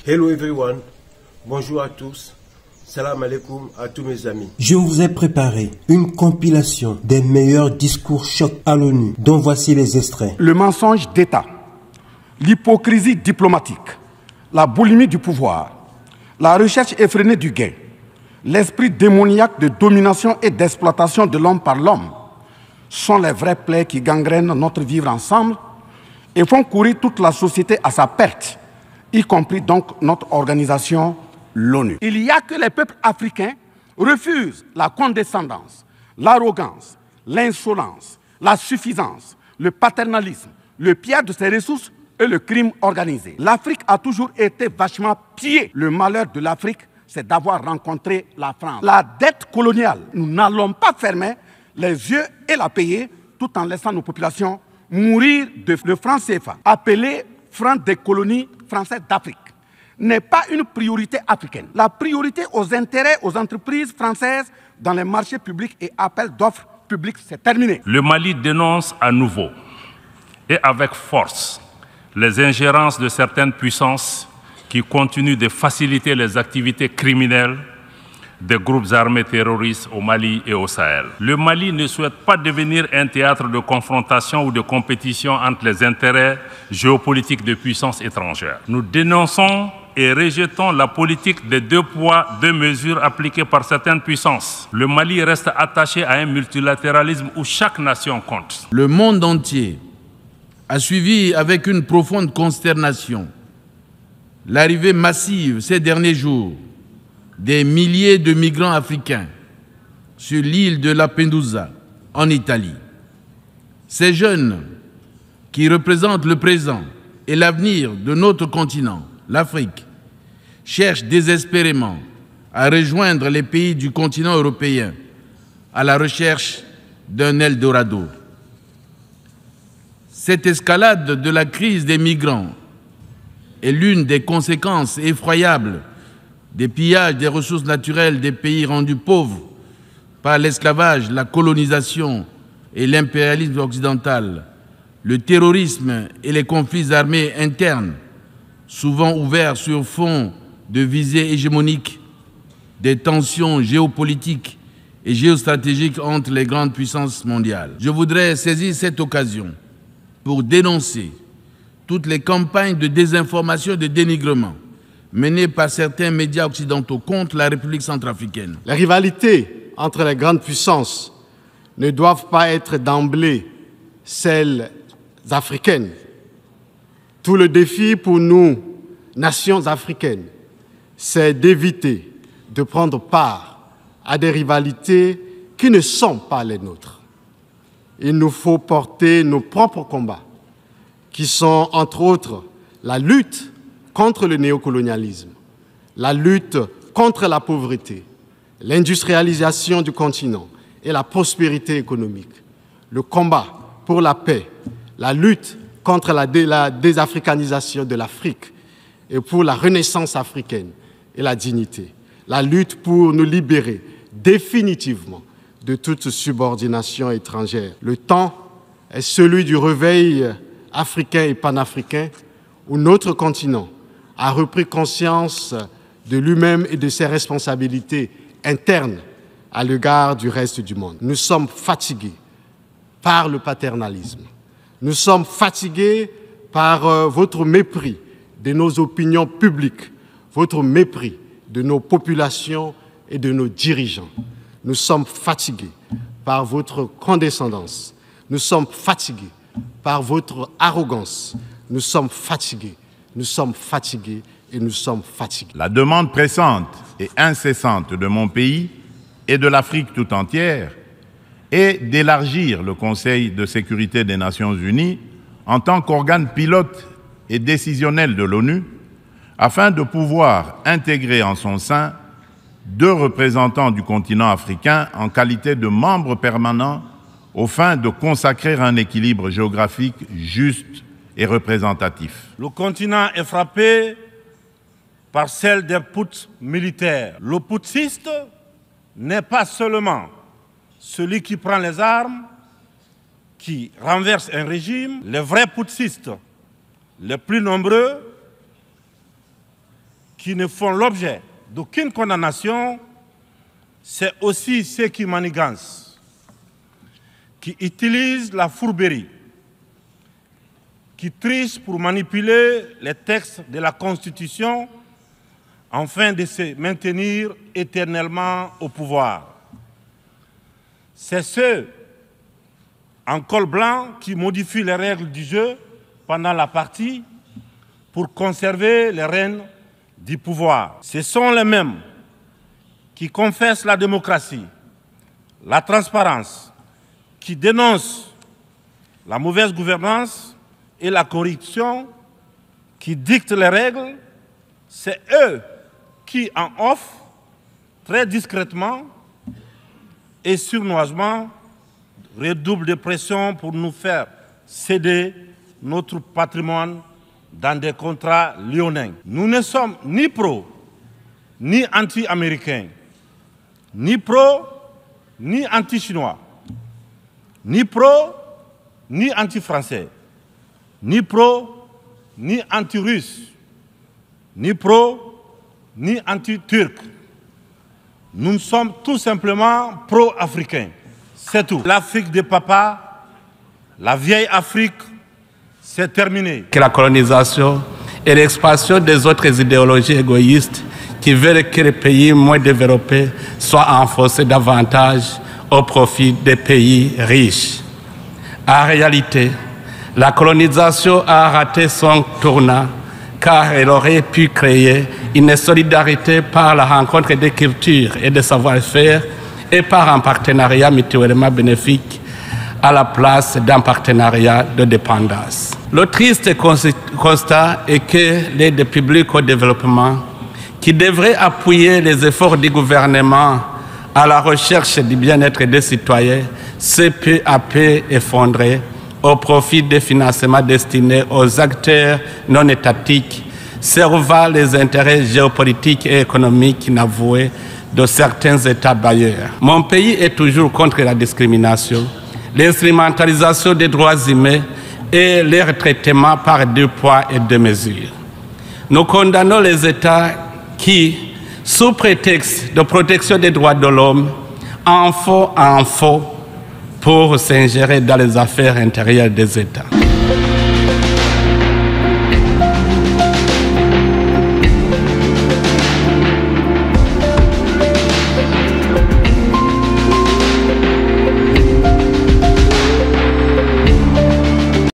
Hello everyone, bonjour à tous, salam alaikum à tous mes amis. Je vous ai préparé une compilation des meilleurs discours chocs à l'ONU, dont voici les extraits. Le mensonge d'État, l'hypocrisie diplomatique, la boulimie du pouvoir, la recherche effrénée du gain, l'esprit démoniaque de domination et d'exploitation de l'homme par l'homme sont les vraies plaies qui gangrènent notre vivre ensemble et font courir toute la société à sa perte, y compris donc notre organisation, l'ONU. Il n'y a que les peuples africains refusent la condescendance, l'arrogance, l'insolence, la suffisance, le paternalisme, le pillage de ses ressources et le crime organisé. L'Afrique a toujours été vachement pillée. Le malheur de l'Afrique, c'est d'avoir rencontré la France. La dette coloniale, nous n'allons pas fermer les yeux et la payer tout en laissant nos populations mourir de le franc CFA. Appelé franc des colonies françaises d'Afrique n'est pas une priorité africaine. La priorité aux intérêts aux entreprises françaises dans les marchés publics et appels d'offres publics, c'est terminé. Le Mali dénonce à nouveau et avec force les ingérences de certaines puissances qui continuent de faciliter les activités criminelles des groupes armés terroristes au Mali et au Sahel. Le Mali ne souhaite pas devenir un théâtre de confrontation ou de compétition entre les intérêts géopolitiques de puissances étrangères. Nous dénonçons et rejetons la politique des 2 poids, 2 mesures appliquées par certaines puissances. Le Mali reste attaché à un multilatéralisme où chaque nation compte. Le monde entier a suivi avec une profonde consternation l'arrivée massive ces derniers jours des milliers de migrants africains sur l'île de Lampedusa, en Italie. Ces jeunes qui représentent le présent et l'avenir de notre continent, l'Afrique, cherchent désespérément à rejoindre les pays du continent européen à la recherche d'un Eldorado. Cette escalade de la crise des migrants est l'une des conséquences effroyables des pillages des ressources naturelles des pays rendus pauvres par l'esclavage, la colonisation et l'impérialisme occidental, le terrorisme et les conflits armés internes, souvent ouverts sur fond de visées hégémoniques, des tensions géopolitiques et géostratégiques entre les grandes puissances mondiales. Je voudrais saisir cette occasion pour dénoncer toutes les campagnes de désinformation et de dénigrement menées par certains médias occidentaux contre la République centrafricaine. Les rivalités entre les grandes puissances ne doivent pas être d'emblée celles africaines. Tout le défi pour nous, nations africaines, c'est d'éviter de prendre part à des rivalités qui ne sont pas les nôtres. Il nous faut porter nos propres combats, qui sont entre autres la lutte contre le néocolonialisme, la lutte contre la pauvreté, l'industrialisation du continent et la prospérité économique, le combat pour la paix, la lutte contre la désafricanisation de l'Afrique et pour la renaissance africaine et la dignité, la lutte pour nous libérer définitivement de toute subordination étrangère. Le temps est celui du réveil africain et panafricain où notre continent a repris conscience de lui-même et de ses responsabilités internes à l'égard du reste du monde. Nous sommes fatigués par le paternalisme. Nous sommes fatigués par votre mépris de nos opinions publiques, votre mépris de nos populations et de nos dirigeants. Nous sommes fatigués par votre condescendance. Nous sommes fatigués par votre arrogance. Nous sommes fatigués. Nous sommes fatigués et nous sommes fatigués. La demande pressante et incessante de mon pays et de l'Afrique tout entière est d'élargir le Conseil de sécurité des Nations Unies en tant qu'organe pilote et décisionnel de l'ONU afin de pouvoir intégrer en son sein 2 représentants du continent africain en qualité de membres permanents aux fins de consacrer un équilibre géographique juste et représentatif. Le continent est frappé par celle d'un putsch militaire. Le putschiste n'est pas seulement celui qui prend les armes, qui renverse un régime. Les vrais putschistes, les plus nombreux, qui ne font l'objet d'aucune condamnation, c'est aussi ceux qui manigancent, qui utilisent la fourberie, qui trichent pour manipuler les textes de la Constitution afin de se maintenir éternellement au pouvoir. C'est ceux en col blanc qui modifient les règles du jeu pendant la partie pour conserver les rênes du pouvoir. Ce sont les mêmes qui confessent la démocratie, la transparence, qui dénoncent la mauvaise gouvernance et la corruption, qui dictent les règles. C'est eux qui en offrent très discrètement et sournoisement redoublent de pression pour nous faire céder notre patrimoine dans des contrats lyonnais. Nous ne sommes ni pro, ni anti-américains, ni pro, ni anti-chinois, ni pro, ni anti-français, ni pro, ni anti-russe, ni pro, ni anti-turc. Nous sommes tout simplement pro-africains. C'est tout. L'Afrique de papa, la vieille Afrique, c'est terminé. Que la colonisation et l'expansion des autres idéologies égoïstes qui veulent que les pays moins développés soient enfoncés davantage au profit des pays riches. En réalité, la colonisation a raté son tournant car elle aurait pu créer une solidarité par la rencontre des cultures et des savoir-faire et par un partenariat mutuellement bénéfique à la place d'un partenariat de dépendance. Le triste constat est que l'aide publique au développement, qui devrait appuyer les efforts du gouvernement à la recherche du bien-être des citoyens, s'est peu à peu effondré au profit des financements destinés aux acteurs non étatiques, servant les intérêts géopolitiques et économiques inavoués de certains États bailleurs. Mon pays est toujours contre la discrimination, l'instrumentalisation des droits humains et leur traitement par deux poids et deux mesures. Nous condamnons les États qui, sous prétexte de protection des droits de l'homme, en font pour s'ingérer dans les affaires intérieures des États.